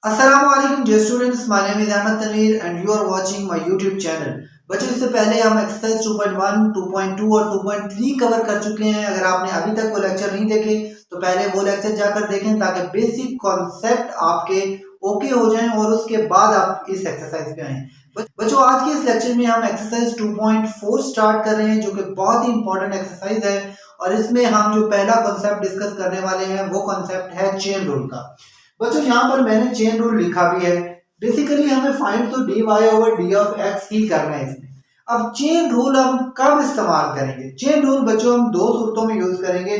Assalamualaikum dear students, my name is Ahmed Tanveer and you are watching my YouTube channel। बच्चों इससे पहले हम exercise 2.1, 2.2 और 2.3 cover कर चुके हैं। अगर आपने अभी तक वो लेक्चर नहीं देखे तो पहले वो लेक्चर जाकर देखें ताकि बेसिक कॉन्सेप्ट आपके ओके हो जाएं और उसके बाद आप इस एक्सरसाइज पे आएं। बच्चों आज के इस लेक्चर में हम एक्सरसाइज 2.4 स्टार्ट कर रहे हैं जो कि बहुत ही इंपॉर्टेंट एक्सरसाइज है और इसमें हम जो पहला कॉन्सेप्ट डिस्कस करने वाले हैं वो कॉन्सेप्ट है चेन रूल का। बच्चों यहाँ पर मैंने चेन रूल लिखा भी है। बेसिकली हमें फाइंड तो D Y over D of X ही करना है इसमें। अब चेन रूल हम कब इस्तेमाल करेंगे? चेन रूल बच्चों हम दो सूरतों में यूज करेंगे,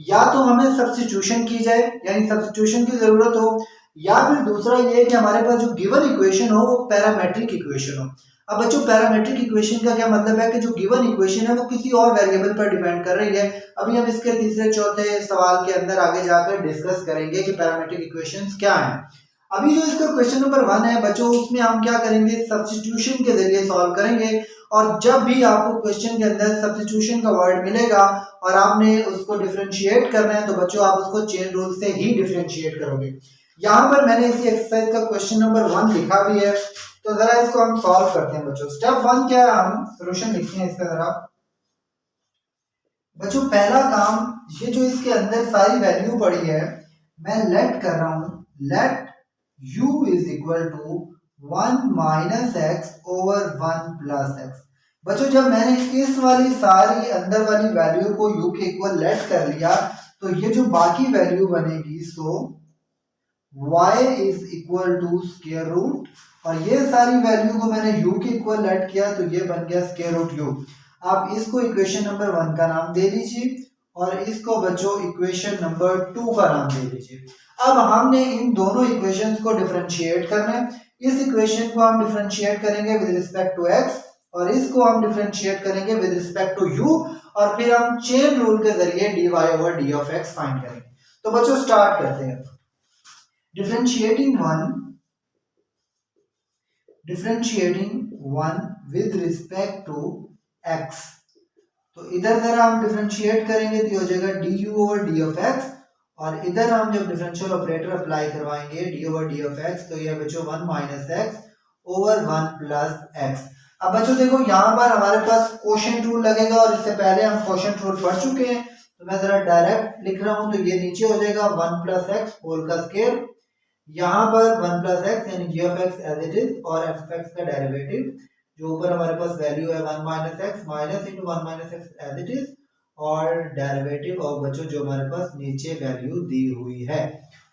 या तो हमें सब्स्टिट्यूशन की जाए यानी सब्स्टिट्यूशन की जरूरत हो, या फिर दूसरा ये कि हमारे पास जो गिवन इक्वेशन हो वो पैरामेट्रिक इक्वेशन हो। अब बच्चों पैरामेट्रिक इक्वेशन का क्या मतलब है कि जो गिवन इक्वेशन है वो किसी और वेरिएबल पर डिपेंड कर रही है। अभी हम इसके तीसरे चौथे सवाल के अंदर आगे जाकर डिस्कस करेंगे कि पैरामेट्रिक इक्वेशंस क्या हैं। अभी जो इसका क्वेश्चन नंबर 1 है बच्चों, उसमें हम क्या करेंगे, सब्स्टिट्यूशन के जरिए सॉल्व करेंगे। और जब भी आपको क्वेश्चन के अंदर सब्स्टिट्यूशन का वर्ड मिलेगा और आपने उसको डिफरेंशिएट करना है तो बच्चों आप उसको चेन रूल से ही डिफरेंशिएट करोगे। यहाँ पर मैंने इसी एक्सरसाइज का क्वेश्चन नंबर 1 लिखा भी है, तो जरा इसको हम सॉल्व करते हैं बच्चों। स्टेप 1 क्या है, हम सॉल्यूशन लिखते हैं इसका। जरा बच्चों पहला काम, ये जो इसके अंदर सारी वैल्यू पड़ी है मैं लेट कर रहा हूं, let u is equal to 1 minus x over 1 plus X. बच्चों जब मैंने इस वाली सारी अंदर वाली वैल्यू को u के इक्वल लेट कर लिया तो ये जो बाकी वैल्यू बनेगी so y is equal to square root, और ये सारी वैल्यू को मैंने u के इक्वल लेट किया तो ये बन गया स्क्वायर रूट u। आप इसको इक्वेशन नंबर 1 का नाम दे लीजिए और इसको बच्चों इक्वेशन नंबर 2 का नाम दे लीजिए। अब हमने इन दोनों इक्वेशंस को डिफरेंशिएट करना है। इस इक्वेशन को हम डिफरेंशिएट करेंगे विद रिस्पेक्ट टू x और इसको हम डिफरेंशिएट करेंगे विद रिस्पेक्ट टू u, और फिर हम चेन रूल के जरिए dy over d of x find करेंगे। तो बच्चों स्टार्ट करते हैं। Differentiating 1 with respect to x, तो इधर जरा हम डिफरेंशिएट करेंगे तो हो जाएगा du over d of x, और इधर हम जब डिफरेंशियल ऑपरेटर अप्लाई करवाएंगे d over d of x तो ये बच्चों 1 minus x over 1 plus x. अब बच्चों देखो यहाँ पर हमारे पास कोशेंट रूल लगेगा और इससे पहले हम कोशेंट रूल पढ़ चुके हैं, तो मैं जरा डायरेक्ट लिख रहा हूं तो ये नीचे हो जाएगा 1 प्लस एक्स होल का स्क्वायर, यहाँ पर 1 प्लस एक्स यानी g of x as it is और f ऑफ x का डेरिवेटिव जो ऊपर हमारे पास वैल्यू है 1 minus X minus into 1 minus X as it is, और डेरिवेटिव ऑफ बच्चों जो हमारे पास नीचे वैल्यू दी हुई है।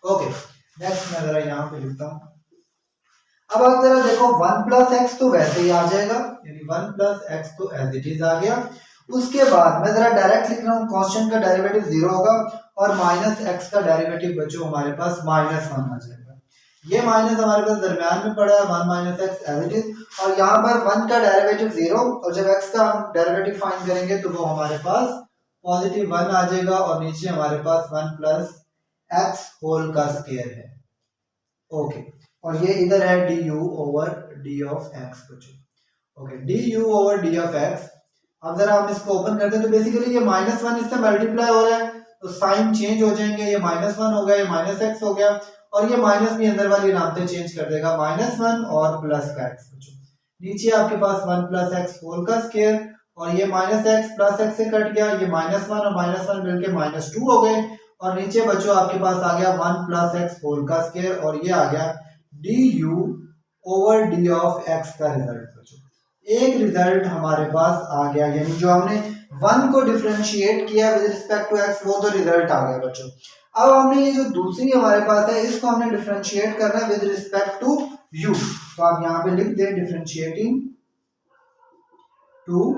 ओके नेक्स्ट मैं जरा यहाँ पे लिखता हूँ। अब आप जरा देखो 1 प्लस एक्स तो वैसे ही आ जाएगा यानी 1 प्लस एक्स तो एज इट इज आ गया। उसके बाद मैं जरा डायरेक्ट लिख रहा हूँ, कांस्टेंट का डेरिवेटिव 0 होगा और माइनस एक्स का डेरिवेटिव बच्चों हमारे पास माइनस 1 आ जाएगा। ये माइनस हमारे पास दरम्यान में पड़ा है 1 minus X as it is, और यहाँ पर 1 का डेरिवेटिव 0 और जब x का हम डेरिवेटिव फाइंड करेंगे तो वो हमारे पास पॉजिटिव 1 आ जाएगा और नीचे हमारे पास 1 प्लस एक्स होल का स्क्वायर है। ओके और ये इधर है du over d of x बच्चों। Okay du over d of x। अब जरा हम इसको ओपन करते हैं तो बेसिकली ये माइनस 1 इससे मल्टीप्लाई हो रहा है तो साइन चेंज हो जाएंगे, ये माइनस 1 हो गया, ये माइनस एक्स हो गया और ये माइनस भी अंदर वाली अलामतें चेंज कर देगा, माइनस 1 और प्लस का एक्स बच्चों। नीचे आपके पास 1 प्लस एक्स होल का स्क्वायर और ये माइनस एक्स प्लस एक्स से कट गया, ये माइनस 1 और माइनस 1 मिलके माइनस 2 हो गए, और नीचे बच्चों आपके पास आ गया 1 प्लस एक्स होल का स्क्वायर और ये आ गया du over d of x का रिजल्ट बच्चों। एक रिजल्ट हमारे पास आ गया, यानी जो हमने 1 को डिफरेंशिएट किया विद रिस्पेक्ट टू x वो तो रिजल्ट आ गया बच्चों। अब हमने ये जो दूसरी हमारे पास है इसको हमने डिफरेंशिएट करना है विद रिस्पेक्ट टू u, तो आप यहाँ पे लिख दें differentiating two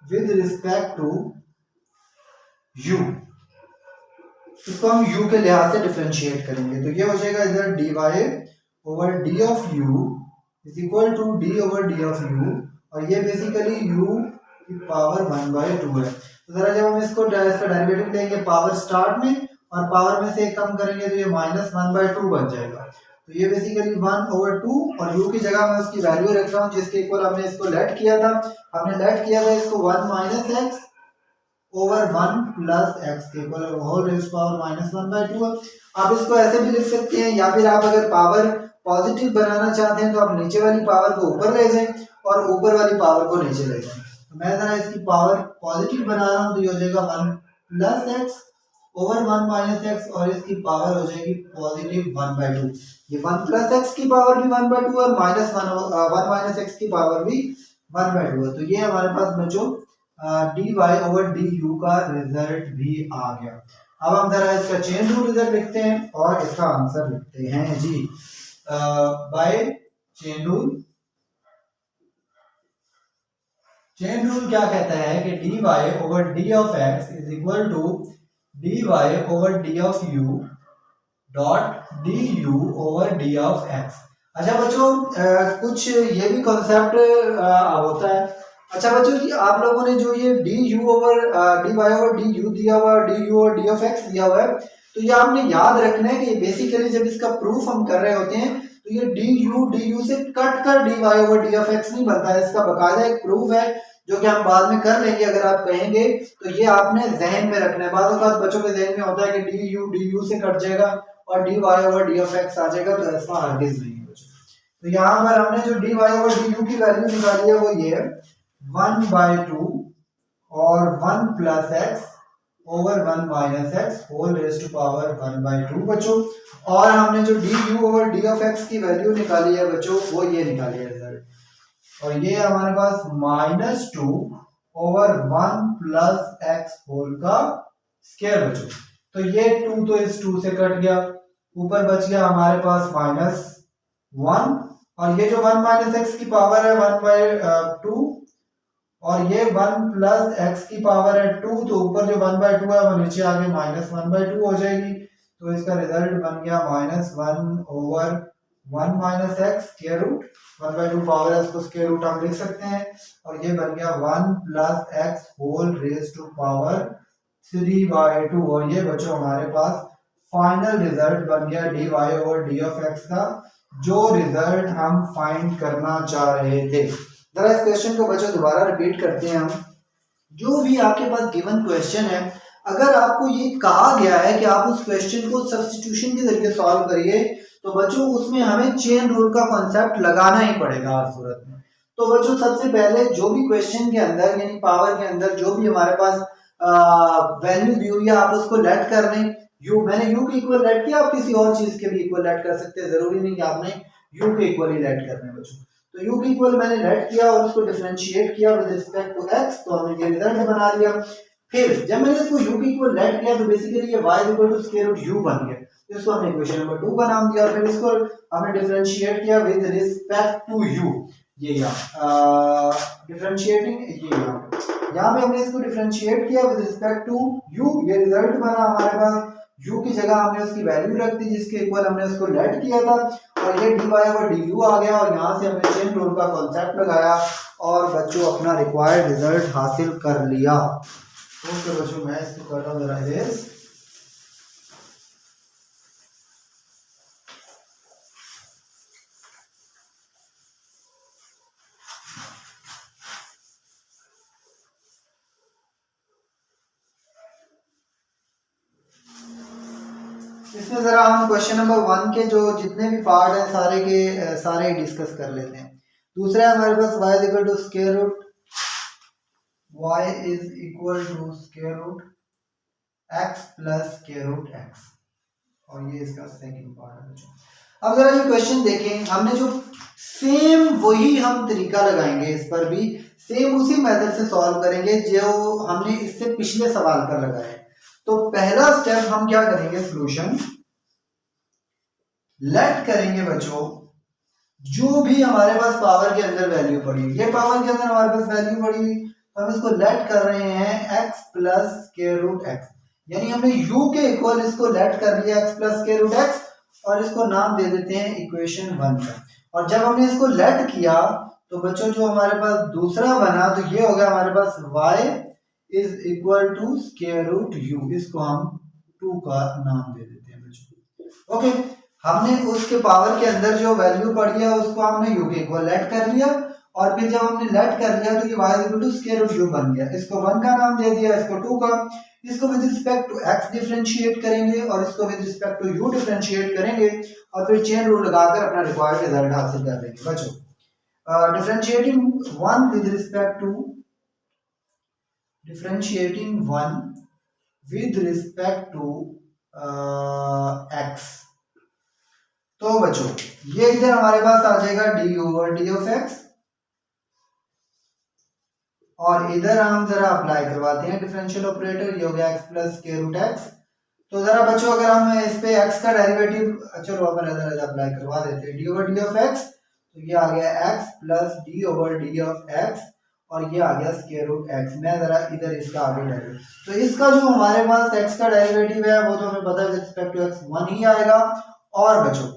with respect to u, इसको हम u के लिहाज से डिफरेंशिएट करेंगे तो ये हो जाएगा इधर dy over d of u is equal to d over d of u, और ये बेसिकली u की पावर 1/2 है। तो जरा जब हम इसको इसका डेरिवेटिव लेंगे पावर स्टार्ट में और पावर में से कम करेंगे तो ये माइनस 1/2 बन जाएगा, तो ये बेसिकली 1/2 और u की जगह मैं उसकी वैल्यू रख रहा हूँ जिसके इक्वल हमने इसको लेट किया था। हमने लेट किया था इसको 1 minus x over 1 plus X के equal whole raise to power -1/2 है। आप इसको ऐसे भी लिख सकते हैं, या फिर आप अगर पावर पॉजिटिव बनाना चाहते हैं तो आप नीचे वाली पावर को ऊपर ले जाएं और ऊपर वाली पावर को नीचे ले जाएं। तो मैं जरा इसकी पावर पॉजिटिव बना रहा हूँ, तो ये हो जाएगा 1 plus x over 1 minus x, और इसकी पावर हो जाएगी पॉजिटिव 1/2। ये 1 प्लस एक्स की पावर भी 1/2 और -1 माइनस एक्स की पावर भी 1/2 है। तो ये हमारे पास बच्चों dy ओवर du का रिजल्ट भी आ गया। अब हम जरा इसका चेन रूल रिजल्ट लिखते हैं और इसका आंसर लिखते हैं जी। By chain rule, chain rule क्या कहता है कि dy over d of x is equal to dy over d of u dot du over d of x। अच्छा बच्चों, कुछ ये भी कॉन्सेप्ट होता है। अच्छा बच्चों कि आप लोगों ने जो ये du over dy over du दिया हुआ है, du over d of x दिया हुआ है, तो ये आपने याद रखना है कि बेसिकली जब इसका प्रूफ हम कर रहे होते हैं तो ये du से कट कर dy over d of x नहीं बनता है। इसका बकायदा एक प्रूफ है जो कि हम बाद में कर लेंगे अगर आप कहेंगे, तो ये आपने जहन में रखना है। बाद औक़ात बच्चों के जहन में होता है कि du से कट जाएगा और dy over d of x आ जाएगा, तो ऐसा हरगिज़ नहीं है बच्चों। तो यहाँ पर हमने जो dy ओवर du की वैल्यू निकाली है वो ये है 1/2 और 1 plus x over 1 minus X whole raise to power 1/2 बच्चों। और हमने जो du over d of x की वैल्यू निकाली है बच्चों वो ये निकाली है रिजल्ट, और ये हमारे पास -2 ओवर 1 प्लस एक्स होल का स्क्वायर बच्चों। तो ये 2 तो इस 2 से कट गया, ऊपर बच गया हमारे पास -1, और ये जो 1 माइनस एक्स की पावर है 1/2 और ये 1 प्लस एक्स की पावर है 2, तो ऊपर जो 1/2 है वो नीचे आके -1/2 हो जाएगी। तो इसका रिजल्ट बन गया -1 over 1 minus x square root 1/2 power है, उसको स्क्वायर रूट हम लिख सकते हैं, और ये बन गया 1 plus X whole raise to power 3/2। और ये बच्चों हमारे पास फाइनल रिजल्ट बन गया dy over d of x का, जो रिजल्ट हम फाइंड करना चाह रहे थे। जरा इस क्वेश्चन को बच्चों दोबारा रिपीट करते हैं हम। जो भी आपके पास गिवन क्वेश्चन है, अगर आपको ये कहा गया है कि आप उस क्वेश्चन को सब्स्टिट्यूशन के जरिए सॉल्व करिए, तो बच्चों उसमें हमें चेन रूल का कॉन्सेप्ट लगाना ही पड़ेगा हर सूरत में। तो बच्चों सबसे पहले जो भी क्वेश्चन के अंदर यानी पावर के अंदर जो भी हमारे पास वैल्यू दी हुई है आप उसको लेट कर लें। मैंने u के इक्वल लेट किया, आप किसी और चीज के भी इक्वल लेट कर सकते हैं, जरूरी नहीं कि आपने u के इक्वल ही लेट करने बच्चों। तो u के इक्वल मैंने लेट किया और उसको डिफरेंशिएट किया विद रिस्पेक्ट टू x, तो हमने ये रिजल्ट बना लिया। फिर जब मैंने इसको u के इक्वल लेट किया तो बेसिकली ये y equal to square root u बन गया, तो इसको हमने इक्वेशन नंबर 2 का नाम दिया। और फिर इसको हमने डिफरेंशिएट किया विद रिस्पेक्ट टू u, ये डिफरेंशिएटिंग यहाँ पे हमने इसको डिफरेंशिएट किया विद रिस्पेक्ट टू u, ये रिजल्ट बना हमारे पास। u की जगह हमने उसकी वैल्यू रख दी जिसके इक्वल हमने उसको लेट किया था, और ये dy ओवर du आ गया, और यहाँ से हमने चेन रूल का कॉन्सेप्ट लगाया और बच्चों अपना रिक्वायर्ड रिजल्ट हासिल कर लिया। ओके बच्चों, मैं इसको कर रहा हूँ जरा इरेज। इसमें जरा हम क्वेश्चन नंबर 1 के जो जितने भी पार्ट हैं सारे के सारे डिस्कस कर लेते हैं। दूसरा है हमारे पास y is equal to square root x plus square root x, और ये इसका सेकंड पार्ट है बच्चों। अब जरा ये क्वेश्चन देखें, हमने जो सेम वही हम तरीका लगाएंगे, इस पर भी सेम उसी मेथड से सॉल्व करेंगे जो हमने इससे पिछले सवाल पर लगाया। तो पहला स्टेप हम क्या करेंगे, सॉल्यूशन लेट करेंगे बच्चों जो भी हमारे पास पावर के अंदर वैल्यू पड़ी, ये पावर के अंदर हमारे पास वैल्यू पड़ी, तो हम इसको लेट कर रहे हैं x plus square root x, यानी हमने u के इक्वल इसको लेट कर लिया x plus square root x, और इसको नाम दे देते हैं इक्वेशन 1 का। और जब हमने इसको लेट किया तो बच्चों जो हमारे पास दूसरा बना तो ये हो गया हमारे पास y is equal to square root u, इसको हम 2 का नाम दे देते हैं बच्चों। ओके, हमने उसके पावर के अंदर जो वैल्यू पड़ी है उसको हमने u के इक्वल लेट कर लिया, और फिर जब हमने लेट कर लिया तो ये y equal to square root u बन गया। इसको 1 का नाम दे दिया, इसको 2 का। इसको with respect to x differentiate करेंगे और इसको with respect to u differentiate करेंगे और फिर चेन रूल लगाकर अपना रिक्वायर्ड रिजल्ट हासिल कर लेंगे बच्चों। Differentiating 1 with respect to x। तो बच्चों ये इधर हमारे पास आ जाएगा D over D of x और इधर हम जरा अप्लाई करवाते हैं डिफरेंशियल ऑपरेटर, ये हो गया x प्लस के रूट एक्स। तो जरा बच्चों अगर हम इस पे x का डेरिवेटिव चलो अपन इधर अप्लाई करवा देते हैं D over D of x, तो ये आ गया x plus D over D of x और ये आ गया स्क्वायर रूट x। मैं जरा इधर इसका आगे डेरिवेटिव, तो इसका जो हमारे पास x का डेरिवेटिव है वो तो हमें पता है विद रिस्पेक्ट टू x 1 ही आएगा। और बच्चों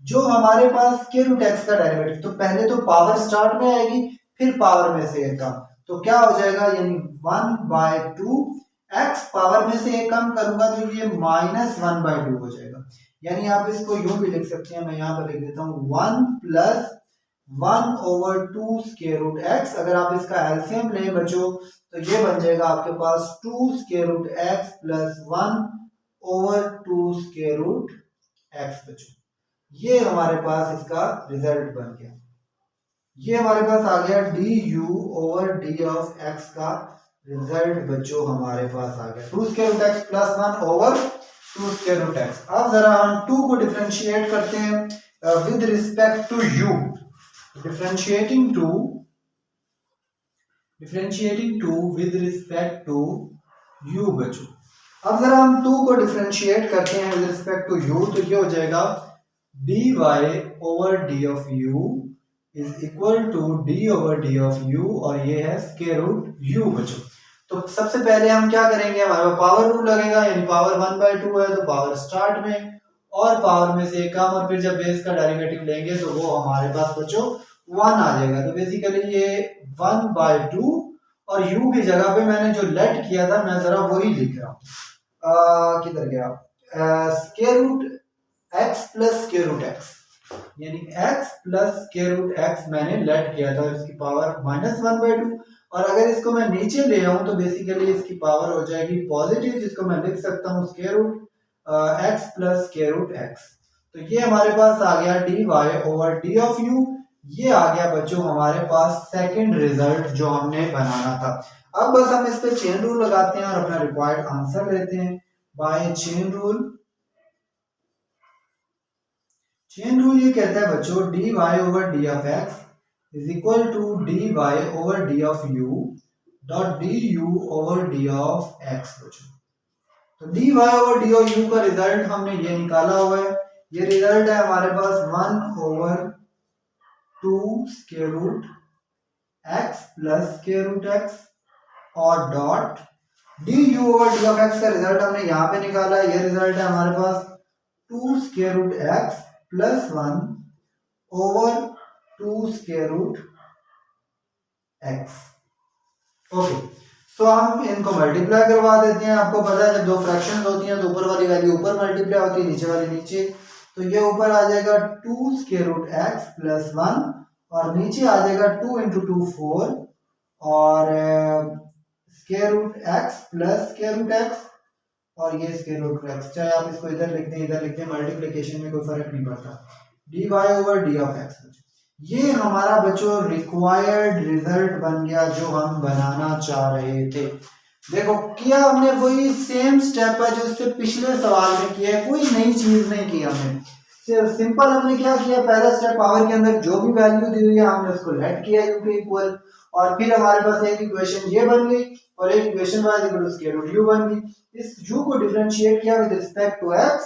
जो हमारे पास स्क्वायर रूट x का डेरिवेटिव, तो पहले तो पावर स्टार्ट में आएगी फिर पावर में से एक कम, तो क्या हो जाएगा यानी 1/2 x पावर में से एक कम करूंगा तो ये -1/2 हो जाएगा। यानी आप इसको यूं भी लिख सकते हैं, मैं यहाँ पर लिख देता हूँ 1 प्लस 1/2 स्क्वायर रूट x। अगर आप इसका एलसीएम लें बच्चों तो ये बन जाएगा आपके पास 2 square root x plus 1/2 square root x बच्चों। ये हमारे पास इसका रिजल्ट बन गया। ये हमारे पास आ गया D U over D of X का रिजल्ट बच्चों हमारे पास आ गया 2 square root x plus 1/2 square root X. अब जरा हम 2 को डिफरेंशिएट करते हैं with respect to U. Differentiating two with respect to U बच्चों। अब जरा हम 2 को डिफरेंशिएट करते हैं विद रिस्पेक्ट टू यू, तो ये हो जाएगा dy over D of u is equal to D over D of u और ये है स्क्वायर रूट u बच्चों। तो सबसे पहले हम क्या करेंगे, हमारे पावर रूल लगेगा, यानी पावर 1/2 है तो पावर स्टार्ट में और पावर में से कम, और फिर जब बेस का डेरिवेटिव लेंगे तो वो हमारे पास बच्चों 1 आ जाएगा। तो बेसिकली ये 1/2 और u की जगह पे मैंने जो लेट किया था मैं जरा वही लिख रहा हूँ, किधर गया, square root x plus square root x, यानी x plus square root x मैंने लेट किया था, इसकी पावर -1/2 और अगर इसको मैं नीचे ले आऊं तो बेसिकली इसकी पावर हो जाएगी पॉजिटिव, जिसको मैं लिख सकता हूं square root x plus square root x। तो ये हमारे पास आ गया dy over d of u। ये आ गया बच्चों हमारे पास सेकंड रिजल्ट जो हमने बनाना था। अब बस हम इस पे चेन रूल लगाते हैं और अपना रिक्वायर्ड आंसर लेते हैं by chain rule. Chain rule ये कहता है बच्चों dy over d of x is equal to dy over d of u dot du over d of x बच्चों। तो dy over d of u का result हमने ये निकाला हुआ है, ये रिजल्ट है हमारे पास 1/2 square root x plus square root x और dot du over d of x का रिजल्ट हमने यहाँ पे निकाला है, ये रिजल्ट है हमारे पास 2 square root x plus 1 over 2 square root x। Okay, तो हम इनको मल्टीप्लाई करवा देते हैं। आपको पता है जब दो फ्रैक्शंस होती हैं तो ऊपर वाली वैल्यू ऊपर मल्टीप्लाई होती है, नीचे वाली नीचे, तो ये ऊपर आ जाएगा 2 स्क्वायर रूट x प्लस 1 और नीचे आ जाएगा 2 × 2 4 और square root x plus square root x और ये स्क्वायर रूट x। चाहे आप इसको इधर लिख दें इधर लिख दें, मल्टीप्लिकेशन में कोई फर्क नहीं पड़ता। dy over d of x, ये हमारा बच्चों रिक्वायर्ड रिजल्ट बन गया जो हम बनाना चाह रहे थे। देखो किया हमने वही सेम स्टेप है जो इससे पिछले सवाल में किया है, कोई नई चीज नहीं की हमने, सिर्फ सिंपल हमने क्या किया, पहला स्टेप पावर के अंदर जो भी वैल्यू दी हुई है हमने उसको लेट किया u के इक्वल, और फिर हमारे पास एक इक्वेशन ये बन गई और एक equation y equal to square root u बन गई। इस u को डिफरेंशिएट किया विद रिस्पेक्ट टू x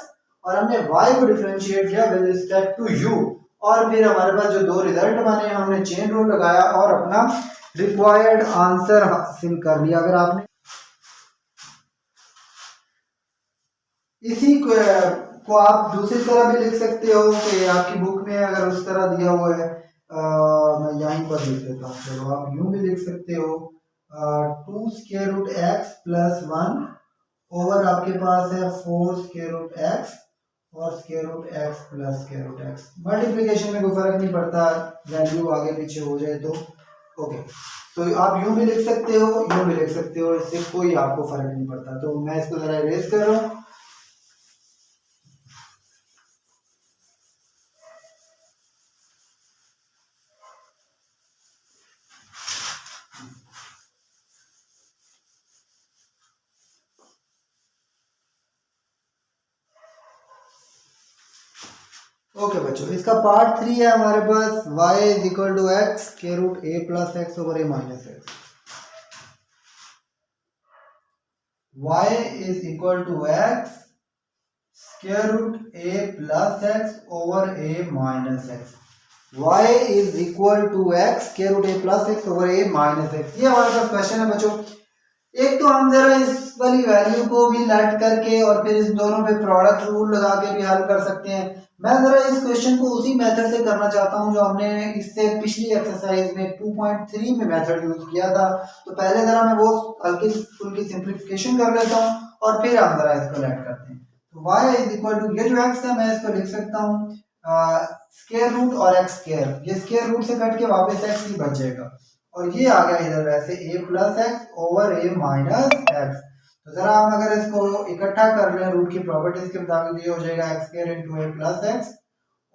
और हमने y को डिफरेंशिएट किया विद रिस्पेक्ट टू u, और फिर हमारे पास जो दो रिजल्ट बने हमने चेन रूल लगाया और अपना रिक्वायर्ड आंसर हासिल कर लिया। अगर आपने इसी को आप दूसरी तरह भी लिख सकते हो कि आपकी बुक में अगर उस तरह दिया हुआ है, मैं यहीं पर लिख देता हूँ, चलो आप यूं भी लिख सकते हो 2 square root x plus 1 over आपके पास है 4 स्क्वायर रूट x और square root x plus square root x. Multiplication में कोई फर्क नहीं पड़ता, वैल्यू आगे पीछे हो जाए तो ओके। तो आप यूं भी लिख सकते हो, यूं भी लिख सकते हो, इससे कोई आपको फर्क नहीं पड़ता। तो मैं इसको जरा इरेज कर रहा हूँ। ओके बच्चों, इसका पार्ट 3 है हमारे पास, y is equal to x square root a plus x over a minus x. y is equal to x square root a plus x over a minus x. y is equal to x square root a plus x over a minus x. ये हमारे पास question है बच्चों। एक तो हम जरा इस वाली वैल्यू को भी लेट करके और फिर इस दोनों पे प्रोडक्ट रूल लगा के भी हल कर सकते हैं। मैं जरा इस क्वेश्चन को उसी मेथड से करना चाहता हूं जो हमने इससे पिछली एक्सरसाइज में 2.3 में मेथड यूज किया था। तो पहले जरा मैं वो हल्की फुल्की सिंप्लीफिकेशन कर लेता हूं और फिर हम जरा इसको लेट करते हैं। तो y इज इक्वल टू, ये जो x है मैं इसको लिख सकता हूँ स्क्वायर रूट और एक्स स्क्वायर, ये स्क्वायर रूट से कट के वापस x ही बच जाएगा और ये आ गया इधर वैसे a plus x over a minus x. तो जरा हम अगर इसको इकट्ठा कर लें रूट की प्रॉपर्टीज के मुताबिक, ये हो जाएगा x square into a plus x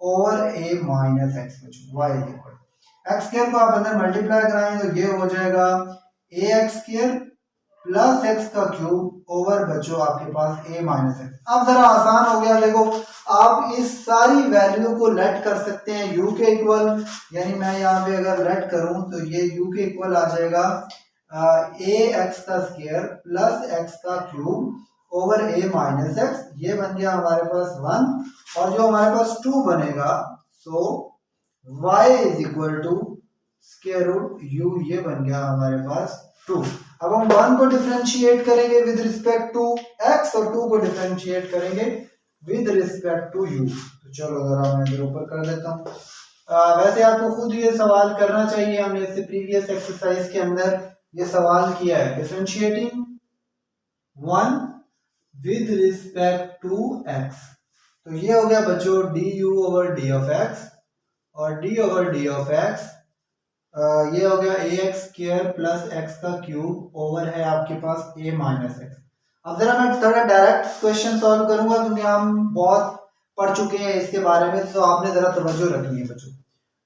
over a minus x. y is equal x square को आप अंदर मल्टीप्लाई कराएं तो ये हो जाएगा a x square plus x का क्यूब ओवर बच्चों आपके पास a माइनस एक्स। अब जरा आसान हो गया, देखो आप इस सारी वैल्यू को लेट कर सकते हैं u के इक्वल, यानी मैं यहाँ पे अगर लेट करूं तो ये u के इक्वल आ जाएगा a एक्स का स्क्वायर प्लस एक्स का cube over a minus x. ये बन गया हमारे पास 1 और जो हमारे पास 2 बनेगा, so y is equal to square root u, ये बन गया हमारे पास 2। अब हम 1 को डिफरेंशिएट करेंगे विद रिस्पेक्ट टू x और 2 को डिफरेंशिएट करेंगे विद रिस्पेक्ट टू u। तो चलो जरा मैं इधर ऊपर कर देता हूँ। वैसे आपको खुद ये सवाल करना चाहिए, हमने इससे प्रीवियस एक्सरसाइज के अंदर ये सवाल किया है, differentiating 1 with respect to x। तो ये हो गया बच्चों du over d of x और d over d of x ये हो गया a x square plus x का क्यूब ओवर है आपके पास a माइनस एक्स। अब जरा मैं थोड़ा डायरेक्ट क्वेश्चन सॉल्व करूंगा क्योंकि हम बहुत पढ़ चुके हैं इसके बारे में, तो आपने जरा तवज्जो रखनी है बच्चों।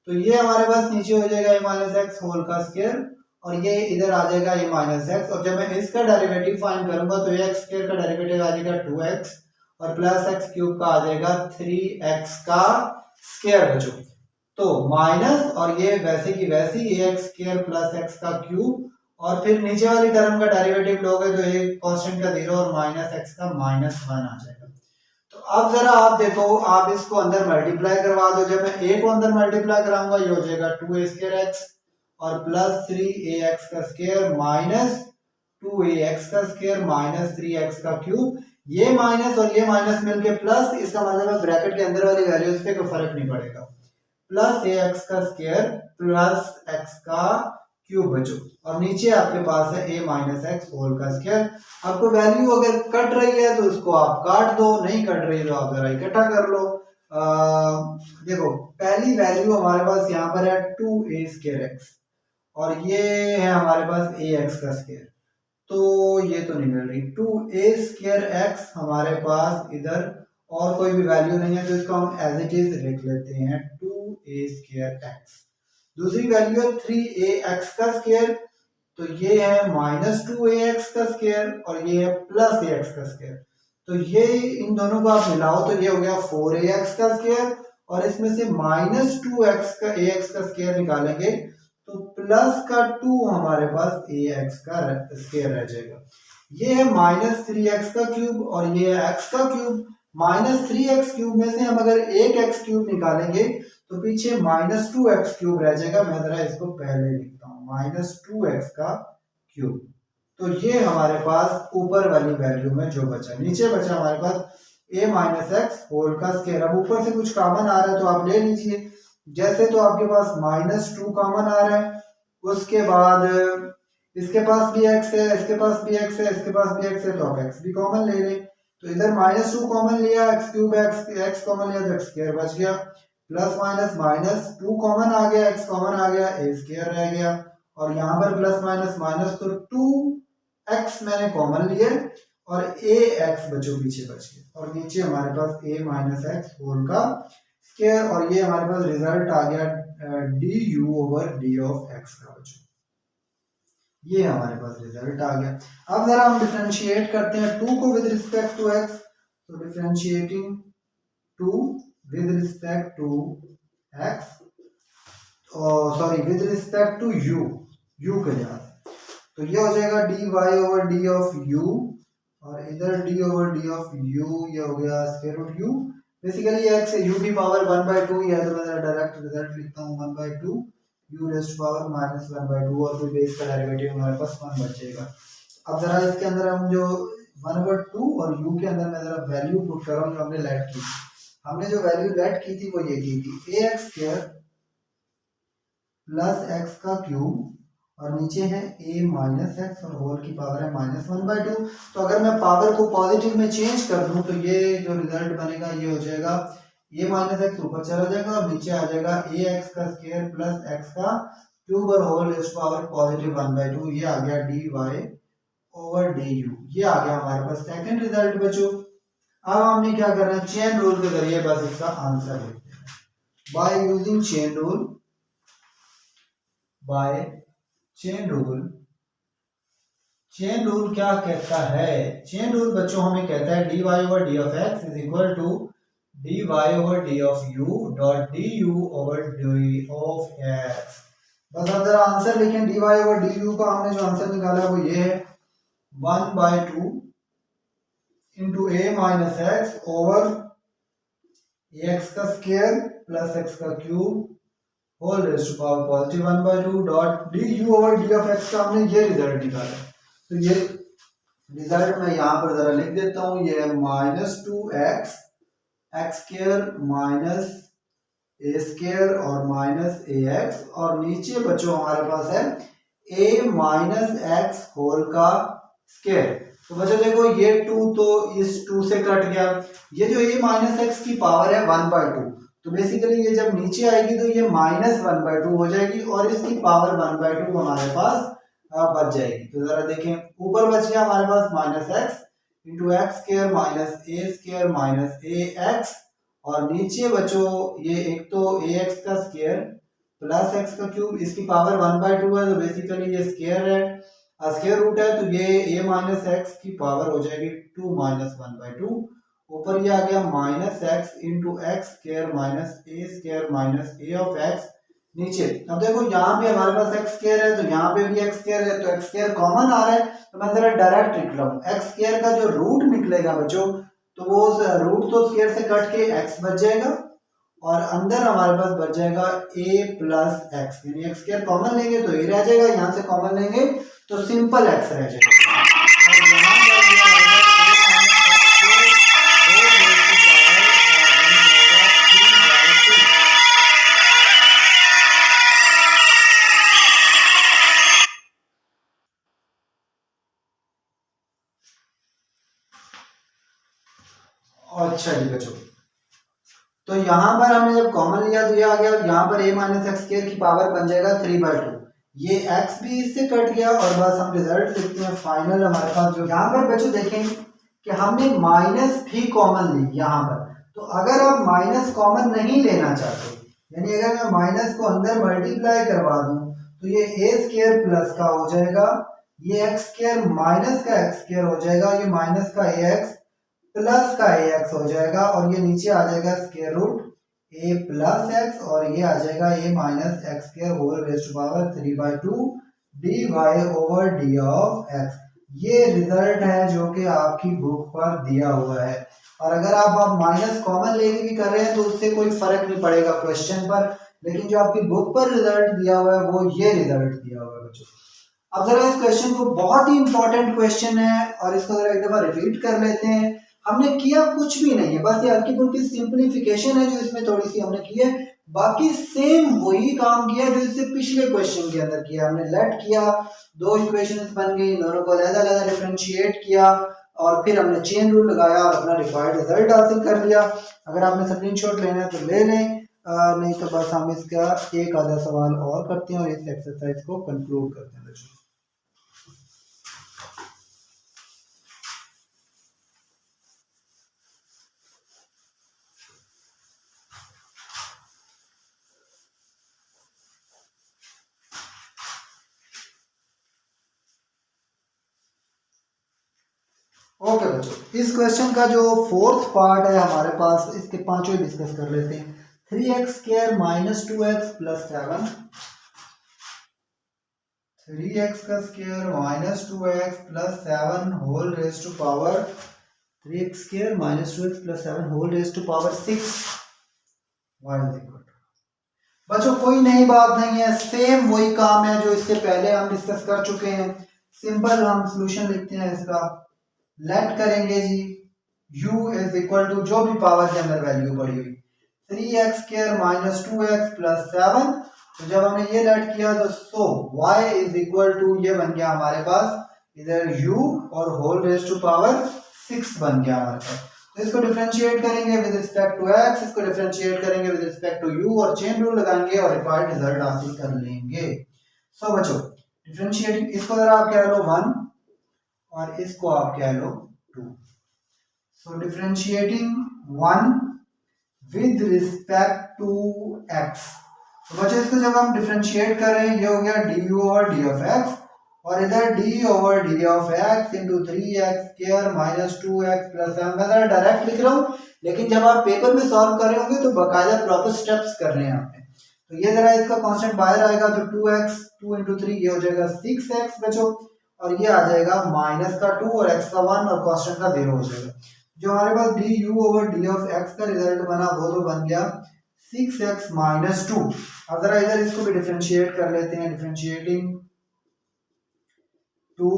तो ये हमारे पास नीचे हो जाएगा a माइनस एक्स होल का स्क्वायर और ये इधर आ जाएगा a माइनस एक्स, और जब मैं इसका डेरिवेटिव फाइंड करूंगा तो एक्स स्क्वायर का डेरिवेटिव आ जाएगा 2x और प्लस एक्स क्यूब का आ जाएगा 3x का स्क्वायर बच्चों। तो माइनस और ये वैसे की वैसी ए एक्स स्क्वायर प्लस एक्स का क्यूब और फिर नीचे वाली टर्म का डेरिवेटिव लोगे तो ये कांस्टेंट का 0 और माइनस एक्स का -1 आ जाएगा। तो अब जरा आप देखो, आप इसको अंदर मल्टीप्लाई करवा दो। जब मैं a को अंदर मल्टीप्लाई कराऊंगा ये हो जाएगा 2a स्क्वायर एक्स और प्लस 3ax का स्क्वायर माइनस 2ax का स्क्वायर माइनस 3x का क्यूब। ये माइनस और ये माइनस मिलके प्लस, इसका मतलब है ब्रैकेट के अंदर वाली वैल्यूज पे कोई फर्क नहीं पड़ेगा, प्लस ए एक्स का स्क्वायर प्लस एक्स का क्यूब बचो और नीचे आपके पास है a माइनस एक्स होल का स्क्वायर। आपको वैल्यू अगर कट रही है तो उसको आप काट दो, नहीं कट रही तो आप जरा इकट्ठा कर लो। देखो पहली वैल्यू हमारे पास यहाँ पर है 2a स्क्वायर एक्स और ये है हमारे पास a एक्स का स्क्वायर, तो ये तो नहीं मिल रही। 2a स्क्वायर एक्स हमारे पास इधर और कोई भी वैल्यू नहीं है तो इसको हम एज इट इज लिख लेते हैं 2a स्क्वायर एक्स। दूसरी वैल्यू है 3ax का स्क्वायर, तो ये है -2ax का स्क्वायर और ये है +ax का स्क्वायर। तो ये इन दोनों को आप मिलाओ तो ये हो गया 4ax का स्क्वायर और इसमें से -2x का ax का स्क्वायर निकालेंगे तो प्लस का 2 हमारे पास ax का स्क्वायर रह जाएगा। ये है -3x का क्यूब और ये है x का क्यूब। -3x क्यूब में से हम अगर एक x क्यूब निकालेंगे तो पीछे -2x क्यूब रह जाएगा। मैं जरा इसको पहले लिखता हूँ, -2x का क्यूब। तो ये हमारे पास ऊपर वाली वैल्यू में जो बचा, नीचे बचा हमारे पास a माइनस एक्स होल का स्क्वायर। अब ऊपर से कुछ कॉमन आ रहा है तो आप ले लीजिए, जैसे तो आपके पास -2 कॉमन आ रहा है, उसके बाद इसके पास भी x है, इसके पास भी x है, इसके पास भी x है, तो आप x भी कॉमन ले लें। तो इधर -2 कॉमन लिया, x क्यूब x कॉमन लिया तो x स्क्वायर बच गया, प्लस माइनस माइनस 2 कॉमन आ गया, x कॉमन आ गया, a स्क्वायर रह गया, और यहाँ पर प्लस माइनस माइनस तो 2x मैंने कॉमन लिए और ax बचो पीछे बच गया, और नीचे हमारे पास a माइनस एक्स होल का स्क्वायर, और ये हमारे पास रिजल्ट आ गया du over d of x का बचो, ये हमारे पास रिजल्ट आ गया। अब जरा हम डिफरेंशिएट करते हैं 2 को विद रिस्पेक्ट टू x, तो differentiating 2 with respect to x, sorry with respect to u के लिहाज, तो ये हो जाएगा dy over d of u, और इधर d over d of u ये हो गया square root u, basically x u की पावर 1/2 ये है, तो मैं डायरेक्ट रिजल्ट लिखता हूँ 1/2 u रेज़्ड टू पावर -1/2, और कोई बेस का डेरिवेटिव हमारे पास 1 बचेगा। अब जरा इसके अंदर हम जो 1/2 और u के अंदर मैं जरा वैल्यू पुट कर रहा हूँ, हमने लेट की, हमने जो वैल्यू लेट की थी वो ये की थी ax स्क्वायर प्लस x का क्यूब, और नीचे है a माइनस एक्स और होल की पावर है -1/2। तो अगर मैं पावर को पॉजिटिव में चेंज कर दूं तो ये जो रिजल्ट बनेगा ये हो जाएगा a माइनस एक्स ऊपर चला जाएगा और नीचे आ जाएगा ax का स्क्वायर प्लस x का क्यूब और whole raised to power positive 1/2, ये आ गया dy ओवर du, ये आ गया हमारे पास सेकंड रिजल्ट बच्चों। अब हमने क्या करना है, चेन रूल के जरिए बस इसका आंसर लिखते हैं by using chain rule, by chain rule क्या कहता है, चेन रूल बच्चों हमें कहता है dy over d of x is equal to dy over d of u dot du over d of x। बस अब जरा आंसर लिखें, dy ओवर du का हमने जो आंसर निकाला है वो ये है 1/2 into a minus x over ax का स्क्वायर प्लस x का cube whole raised to power positive 1/2 dot du over d of x का हमने ये रिजल्ट निकाला। तो ये रिजल्ट मैं यहाँ पर जरा लिख देता हूँ, ये है -2x x square minus a square और माइनस ax, और नीचे बच्चों हमारे पास है a माइनस एक्स होल का स्क्वायर। तो बच्चों देखो ये 2 तो इस 2 से कट गया, ये जो a माइनस एक्स की पावर है 1/2, तो बेसिकली ये जब नीचे आएगी तो ये -1/2 हो जाएगी और इसकी पावर 1/2 हमारे पास बच जाएगी। तो जरा देखें, ऊपर बच गया हमारे पास -x into x square minus a square minus ax, और नीचे बच्चों ये एक तो ax का स्क्वायर प्लस x का क्यूब, इसकी पावर 1/2 है तो बेसिकली ये स्क्वायर है, स्क्वायर रूट है, तो ये a माइनस एक्स की पावर हो जाएगी 2 माइनस 1/2, ऊपर ये आ गया -x into x square minus a square minus a of x। नीचे अब देखो यहाँ पे हमारे पास x स्क्वायर है तो यहाँ पे भी x स्क्वायर है, तो x स्क्वायर कॉमन आ रहा है, तो मैं जरा डायरेक्ट लिख रहा हूँ, x स्क्वायर का जो रूट निकलेगा बच्चों तो वो रूट तो स्क्वायर से कट के x बच जाएगा, और अंदर हमारे पास बच जाएगा a प्लस एक्स, यानी एक्स स्क्वायर कॉमन लेंगे तो a रह जाएगा, यहाँ से कॉमन लेंगे तो सिंपल x रह जाएगा। अच्छा जी बच्चों, तो यहाँ पर हमने जब कॉमन लिया तो ये आ गया, और यहाँ पर a माइनस एक्स स्क्वायर की पावर बन जाएगा 3/2, ये x भी इससे कट गया, और बस हम रिजल्ट लिखते हैं फाइनल हमारे पास जो यहाँ पर बच्चों देखें कि हमने माइनस भी कॉमन ली यहाँ पर, तो अगर आप माइनस कॉमन नहीं लेना चाहते, यानी अगर मैं माइनस को अंदर मल्टीप्लाई करवा दूं तो ये a स्क्वायर प्लस का हो जाएगा, ये x स्क्वायर माइनस का x स्क्वायर हो जाएगा, ये माइनस का ax प्लस का ax हो जाएगा, और ये नीचे आ जाएगा square root a plus x, और ये आ जाएगा a minus x square whole raised to power 3/2 dy over d of x। ये रिजल्ट है जो कि आपकी बुक पर दिया हुआ है, और अगर आप माइनस कॉमन लेके भी कर रहे हैं तो उससे कोई फर्क नहीं पड़ेगा क्वेश्चन पर, लेकिन जो आपकी बुक पर रिजल्ट दिया हुआ है वो ये रिजल्ट दिया हुआ है बच्चों। अब जरा इस क्वेश्चन को, बहुत ही इंपॉर्टेंट क्वेश्चन है, और इसको जरा एक दफा रिपीट कर लेते हैं। हमने किया कुछ भी नहीं है, बस ये हल्की फुल्की सिंप्लीफिकेशन है जो इसमें थोड़ी सी हमने की है, बाकी सेम वही काम किया जो इससे पिछले क्वेश्चन के अंदर किया। हमने लेट किया, दो इक्वेशंस बन गई, दोनों को अलग अलग डिफरेंशिएट किया, और फिर हमने चेन रूल लगाया और अपना रिक्वायर्ड रिजल्ट हासिल कर लिया। अगर आपने स्क्रीनशॉट लेना है तो ले लें, नहीं तो बस हम इसका एक आधा सवाल और करते हैं और इस एक्सरसाइज को कंक्लूड करते हैं बच्चों। ओके बच्चों, इस क्वेश्चन का जो फोर्थ पार्ट है हमारे पास, इसके पांचों डिस्कस कर लेते हैं। 3x square minus 2x plus 7, 3x का square minus 2x plus 7 whole raise to power 3x square minus 2x plus 7 whole raise to power 6 y is equal to. बच्चों कोई नई बात नहीं है, सेम वही काम है जो इससे पहले हम डिस्कस कर चुके हैं। सिंपल हम सॉल्यूशन लिखते हैं इसका, लेट करेंगे जी u इज इक्वल टू जो भी पावर के अंदर वैल्यू पड़ी हुई 3x square minus 2x plus 7। तो जब हमने ये लेट किया तो y इज इक्वल टू ये बन गया हमारे पास इधर u और होल रेज टू पावर 6 बन गया हमारे पास। तो इसको डिफरेंशिएट करेंगे विद रिस्पेक्ट टू x, इसको डिफरेंशिएट करेंगे विद रिस्पेक्ट टू u और चेन रूल लगाएंगे और रिक्वायर्ड रिजल्ट हासिल कर लेंगे। सो बच्चों डिफरेंशिएटिंग, इसको जरा आप कह लो 1 और इसको आप कह लो 2। So differentiating 1 with respect to x। तो बच्चों इसको जब हम डिफरेंशिएट कर रहे हैं ये हो गया du over d of x और इधर d over d of x into 3x square minus 2x plus 7। मैं जरा डायरेक्ट लिख रहा हूँ, लेकिन जब आप पेपर में सॉल्व कर रहे होंगे तो बाकायदा प्रॉपर स्टेप्स कर रहे हैं आपने। तो ये जरा इसका कांस्टेंट बाहर आएगा तो 2x 2 इंटू 3 ये हो जाएगा 6x बच्चों, और ये आ जाएगा माइनस का 2 और x का 1 और कांस्टेंट का 0 हो जाएगा। जो हमारे पास du over d of x का रिजल्ट बना वो तो बन गया 6x माइनस 2। अब जरा इधर इसको भी डिफरेंशिएट कर लेते हैं, differentiating 2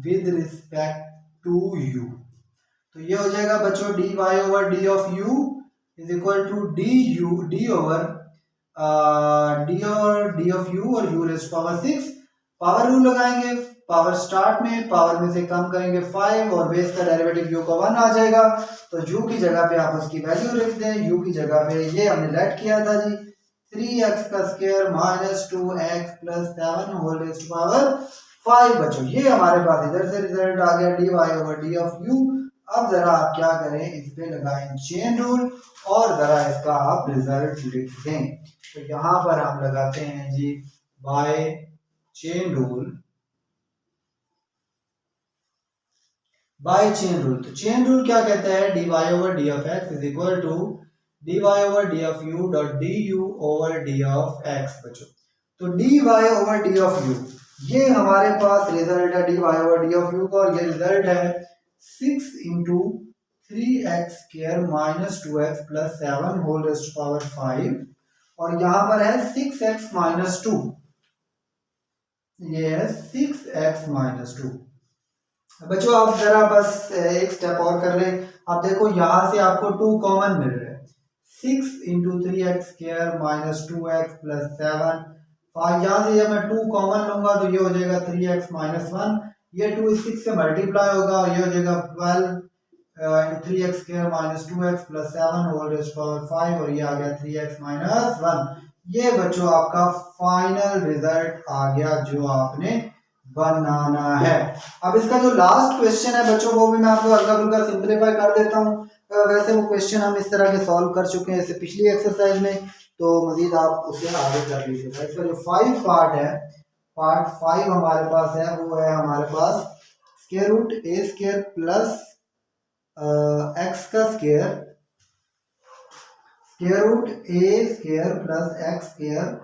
with respect to u। तो ये हो जाएगा बच्चों dy over d of u is equal to d over d of u और u raise power 6। Power rule लगाएंगे, पावर स्टार्ट में पावर में से कम करेंगे 5 और बेस का डेरिवेटिव u का 1 आ जाएगा। तो u की जगह पे आप उसकी वैल्यू लिख दें, u की जगह पे ये हमने लेट किया था जी 3x का square minus 2x plus 7 whole raise to power 5 बच्चों। ये हमारे पास इधर से रिजल्ट आ गया dy over d of u। अब जरा आप क्या करें, इस पे लगाएं चेन रूल और जरा इसका आप रिजल्ट लिख दें। तो यहाँ पर हम लगाते हैं जी by chain rule, by chain rule. तो चेन रूल क्या कहता है, dy over d of x is equal to dy over d of u dot du over d of x बच्चों। तो dy over d of u ये हमारे पास result है dy over d of u का, और ये रिजल्ट है 6 into 3x square minus 2x plus 7 whole raise to power 5 और यहाँ पर है 6x माइनस 2, ये है 6x माइनस 2। बच्चों आप जरा बस एक स्टेप और कर लें, आप देखो यहाँ से आपको 2 कॉमन मिल रहा है, 6 into 3x square minus 2x plus 7। यहाँ से जब मैं 2 कॉमन लूंगा तो ये हो जाएगा 3x माइनस 1, ये 2 इस 6 से मल्टीप्लाई होगा और ये हो जाएगा 12 into 3x square minus 2x plus 7 whole raise to power 5 और ये आ गया 3x माइनस 1। ये बच्चों आपका फाइनल रिजल्ट आ गया जो आपने बनाना है। अब इसका जो लास्ट क्वेश्चन है बच्चों वो भी मैं आपको हल्का फुल्का सिंप्लीफाई कर देता हूँ। वैसे वो क्वेश्चन हम इस तरह के सॉल्व कर चुके हैं इससे पिछली एक्सरसाइज में, तो मजीद आप उसे आगे कर लीजिएगा। इसका जो 5 पार्ट है, पार्ट 5 हमारे पास है वो है हमारे पास square root a square plus x का square, square root a square plus x square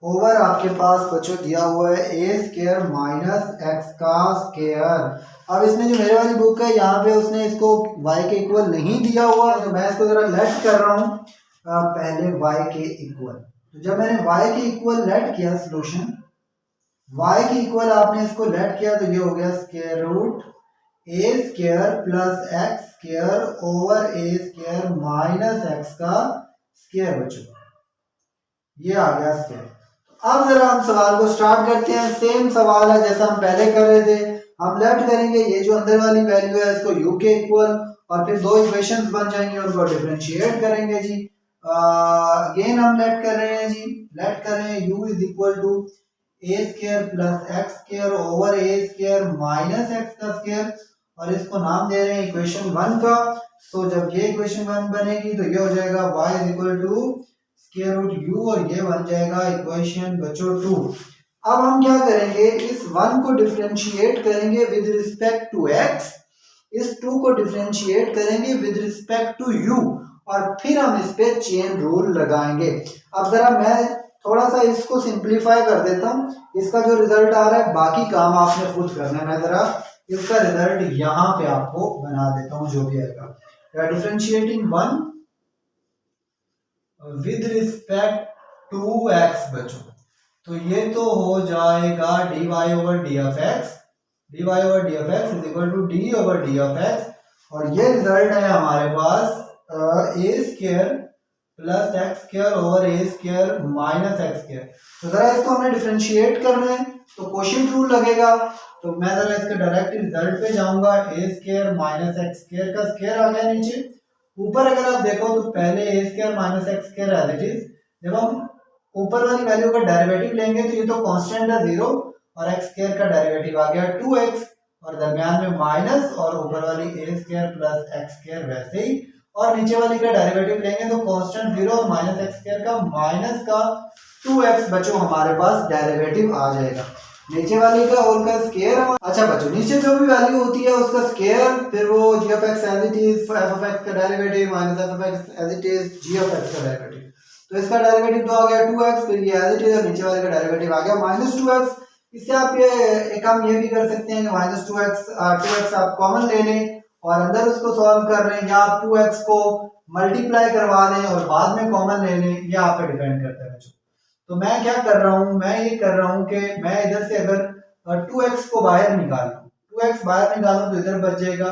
over आपके पास बच्चों दिया हुआ है a स्क्वायर माइनस x का स्क्वायर। अब इसमें जो मेरे वाली बुक है यहाँ पे उसने इसको y के इक्वल नहीं दिया हुआ, तो मैं इसको जरा लेट कर रहा हूँ पहले y के इक्वल। तो जब मैंने y के इक्वल लेट किया सोल्यूशन, y के इक्वल आपने इसको लेट किया तो ये हो गया square root a square plus x square over a square minus x का स्क्वायर बच्चों, ये आ गया स्क्वायर। अब जरा हम सवाल को स्टार्ट करते हैं। सेम सवाल है जैसा हम पहले कर रहे थे, हम लेफ्ट करेंगे, ये जो अंदर वाली वैल्यू है इसको u के इक्वल, और फिर दो इक्वेशंस बन जाएंगे, उनको डिफरेंशिएट करेंगे जी। अगेन हम लेट कर रहे हैं जी, लेट कर रहे हैं u is equal to a square plus x square over A square minus x का स्क्वायर, और इसको नाम दे रहे हैं इक्वेशन 1 का। तो जब ये इक्वेशन 1 बनेगी तो ये हो जाएगा y is equal to square root u, और ये बन जाएगा इक्वेशन बच्चों 2। अब हम क्या करेंगे, इस 1 को डिफरेंशिएट करेंगे विद रिस्पेक्ट टू x, इस 2 को डिफरेंशिएट करेंगे विद रिस्पेक्ट टू u, और फिर हम इस पे चेन रूल लगाएंगे। अब जरा मैं थोड़ा सा इसको सिंप्लीफाई कर देता हूँ, इसका जो रिजल्ट आ रहा है बाकी काम आपने खुद करना है। मैं जरा इसका रिजल्ट यहाँ पे आपको बना देता हूँ जो भी आएगा। Differentiating 1 with respect to x बच्चों, तो ये तो हो जाएगा dy over D of x, dy over D of x is equal to d over D of x, और ये रिजल्ट है हमारे पास a square plus x square over A square minus x square. तो जरा इसको हमने डिफरेंशिएट करना है तो कोशिएंट रूल लगेगा। तो मैं जरा इसके डायरेक्ट रिजल्ट पे जाऊंगा, A square minus x square का स्क्वायर आ गया नीचे, ऊपर अगर आप देखो तो पहले A square minus x square as it is, जब हम ऊपर वाली वैल्यू का डेरिवेटिव लेंगे तो ये तो कांस्टेंट है 0, और एक्स स्क्वायर का डेरिवेटिव आ गया 2x, और दरमियान में माइनस, और ऊपर वाली ए स्क्वायर प्लस एक्स स्क्वायर वैसे ही, और नीचे वाली का डेरिवेटिव लेंगे तो कांस्टेंट 0 और माइनस एक्स स्क्वायर का माइनस का 2x बच्चों हमारे पास डेरिवेटिव आ जाएगा। नीचे वाली का होल का स्क्वायर, अच्छा बच्चों नीचे जो भी वैल्यू होती है उसका स्क्वायर, फिर वो g of x as it is, f of x का derivative minus f of x as it is, g of x का डेरिवेटिव, तो इसका डेरिवेटिव तो आ गया 2x, फिर ये एज इट इज, और नीचे वाले का डेरिवेटिव आ गया माइनस 2x। इससे आप ये एक काम ये भी कर सकते हैं कि माइनस 2x आप कॉमन ले लें और अंदर उसको सॉल्व कर रहे हैं, या आप 2x को मल्टीप्लाई करवा दें और बाद में कॉमन ले लें, ये आप पे डिपेंड करता है बच्चों। तो मैं क्या कर रहा हूँ, मैं ये कर रहा हूँ कि मैं इधर से अगर 2x को बाहर निकालूं, 2x बाहर निकालूं तो इधर बच जाएगा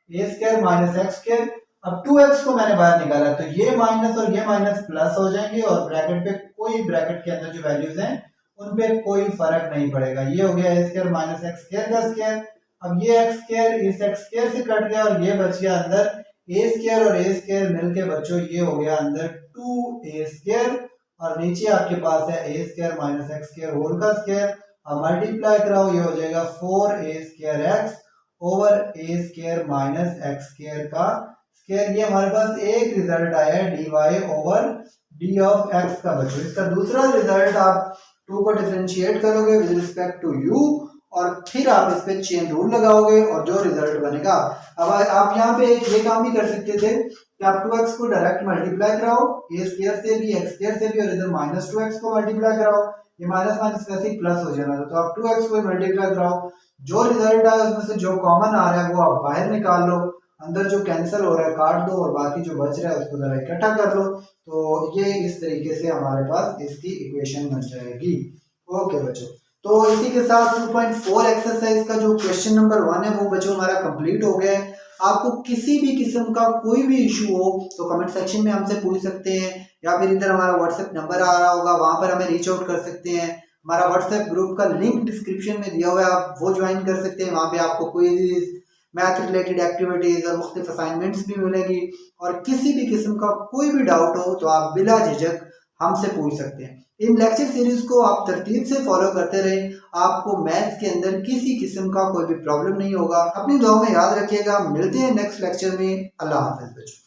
ए स्क्वायर माइनस एक्स स्क्वायर। अब 2x को मैंने बाहर निकाला तो ये माइनस और ये माइनस प्लस हो जाएंगे, और ब्रैकेट पे कोई, ब्रैकेट के अंदर जो वैल्यूज हैं उन पे कोई फर्क नहीं पड़ेगा। ये हो गया ए स्क्वायर माइनस एक्स स्क्वायर का स्क्वायर। अब ये एक्स स्क्वायर इस एक्स स्क्वायर से कट गया और ये बच गया अंदर ए स्क्वायर और ए स्क्वायर मिलके बच्चों ये हो गया अंदर 2a स्क्वायर, और नीचे आपके पास है A square minus x square whole का स्क्वायर। अब मल्टीप्लाई कराओ, ये हो जाएगा 4a स्क्वायर एक्स ओवर ए स्क्वायर माइनस एक्स स्क्वायर का स्क्वायर। ये हमारे पास एक रिजल्ट आया है dy over D of X का बच्चों। इसका दूसरा रिजल्ट आप 2 को डिफरेंशिएट करोगे विद रिस्पेक्ट टू u, और फिर आप इस पे चेन रूल लगाओगे और जो रिजल्ट बनेगा। अब आप यहाँ पे एक ये काम भी कर सकते थे कि आप 2x को डायरेक्ट मल्टीप्लाई कराओ ए स्क्वायर से भी एक्स स्क्वायर से भी, और इधर माइनस 2x को मल्टीप्लाई कराओ, ये माइनस माइनस वैसे ही प्लस हो जाना था, तो आप 2x को मल्टीप्लाई कराओ, जो रिजल्ट आए उसमें से जो कॉमन आ रहा है वो आप बाहर निकाल लो, अंदर जो कैंसिल हो रहा है काट दो, और बाकी जो बच रहा है उसको जरा इकट्ठा कर लो। तो ये इस तरीके से हमारे पास इसकी इक्वेशन बन जाएगी। ओके बच्चों, तो इसी के साथ 2.4 एक्सरसाइज का जो क्वेश्चन नंबर 1 है वो बच्चों हमारा कंप्लीट हो गया है। आपको किसी भी किस्म का कोई भी इशू हो तो कमेंट सेक्शन में हमसे पूछ सकते हैं, या फिर इधर हमारा व्हाट्सएप नंबर आ रहा होगा वहां पर हमें रीच आउट कर सकते हैं। हमारा व्हाट्सएप ग्रुप का लिंक डिस्क्रिप्शन में दिया हुआ है, आप वो ज्वाइन कर सकते हैं। वहां पे आपको कोई मैथ रिलेटेड एक्टिविटीज और मुख्तलिफ असाइनमेंट्स भी मिलेगी, और किसी भी किस्म का कोई भी डाउट हो तो आप बिला झिझक हमसे पूछ सकते हैं। इन लेक्चर सीरीज को आप तरतीब से फॉलो करते रहें, आपको मैथ्स के अंदर किसी किस्म का कोई भी प्रॉब्लम नहीं होगा। अपनी दुआ में याद रखिएगा। मिलते हैं नेक्स्ट लेक्चर में। अल्लाह हाफिज़ बच्चों।